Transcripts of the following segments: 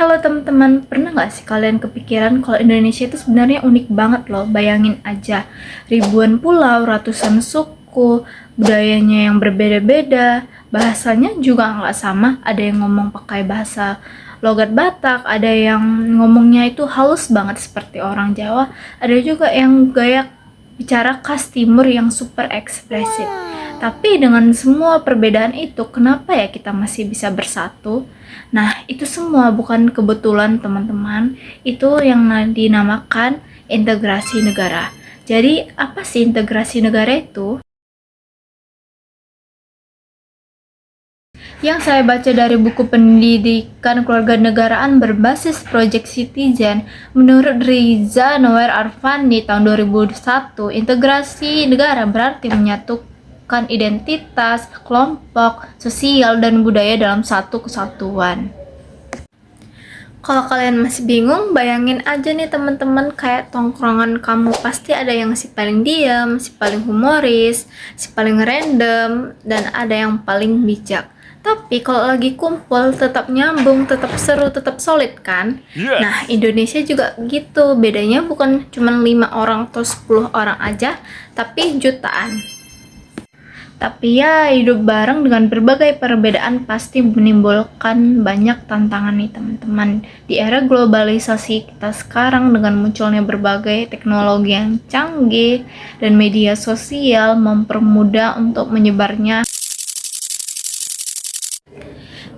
Halo teman-teman, pernah nggak sih kalian kepikiran kalau Indonesia itu sebenarnya unik banget loh? Bayangin aja, ribuan pulau, ratusan suku, budayanya yang berbeda-beda, bahasanya juga nggak sama. Ada yang ngomong pakai bahasa logat Batak, ada yang ngomongnya itu halus banget seperti orang Jawa, ada juga yang gaya bicara khas timur yang super ekspresif. Tapi dengan semua perbedaan itu, kenapa ya kita masih bisa bersatu? Nah, itu semua bukan kebetulan teman-teman. Itu yang dinamakan integrasi negara. Jadi, apa sih integrasi negara itu? Yang saya baca dari buku pendidikan kewarganegaraan berbasis Project Citizen, menurut Riza Noer Arfandi tahun 2001, integrasi negara berarti menyatukan identitas, kelompok, sosial, dan budaya dalam satu kesatuan. Kalau kalian masih bingung, bayangin aja nih teman-teman, kayak tongkrongan kamu pasti ada yang si paling diam, si paling humoris, si paling random, dan ada yang paling bijak. Tapi kalau lagi kumpul tetap nyambung, tetap seru, tetap solid kan? Yes. Nah, Indonesia juga gitu. Bedanya bukan cuma 5 orang atau 10 orang aja, tapi jutaan. Tapi ya, hidup bareng dengan berbagai perbedaan pasti menimbulkan banyak tantangan nih teman-teman. Di era globalisasi kita sekarang dengan munculnya berbagai teknologi yang canggih dan media sosial mempermudah untuk menyebarnya.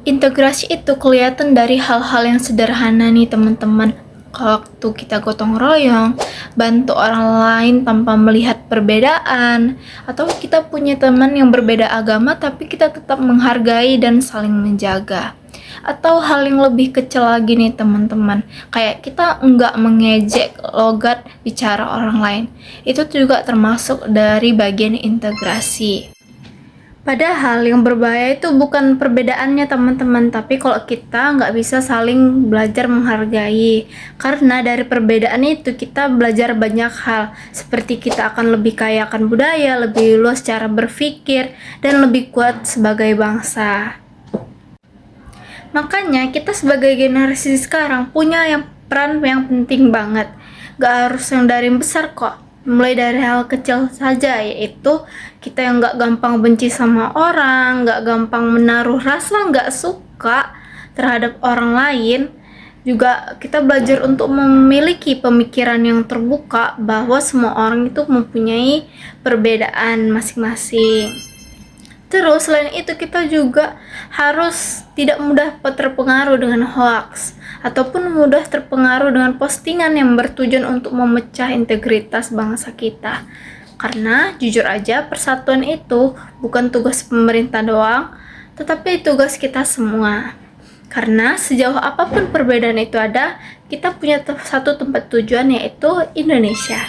Integrasi itu kelihatan dari hal-hal yang sederhana nih teman-teman. Waktu kita gotong royong, bantu orang lain tanpa melihat perbedaan, atau kita punya teman yang berbeda agama tapi kita tetap menghargai dan saling menjaga. Atau hal yang lebih kecil lagi nih teman-teman, kayak kita nggak mengejek logat bicara orang lain. Itu juga termasuk dari bagian integrasi. Padahal yang berbahaya itu bukan perbedaannya teman-teman, tapi kalau kita nggak bisa saling belajar menghargai. Karena dari perbedaan itu kita belajar banyak hal, seperti kita akan lebih kaya akan budaya, lebih luas cara berpikir, dan lebih kuat sebagai bangsa. Makanya kita sebagai generasi sekarang punya peran yang penting banget. Gak harus yang dari besar kok. Mulai dari hal kecil saja, yaitu kita yang gak gampang benci sama orang, gak gampang menaruh rasa gak suka terhadap orang lain. Juga kita belajar untuk memiliki pemikiran yang terbuka bahwa semua orang itu mempunyai perbedaan masing-masing. Terus selain itu kita juga harus tidak mudah terpengaruh dengan hoax ataupun mudah terpengaruh dengan postingan yang bertujuan untuk memecah integritas bangsa kita. Karena jujur aja persatuan itu bukan tugas pemerintah doang, tetapi tugas kita semua. Karena sejauh apapun perbedaan itu ada, kita punya satu tempat tujuan, yaitu Indonesia.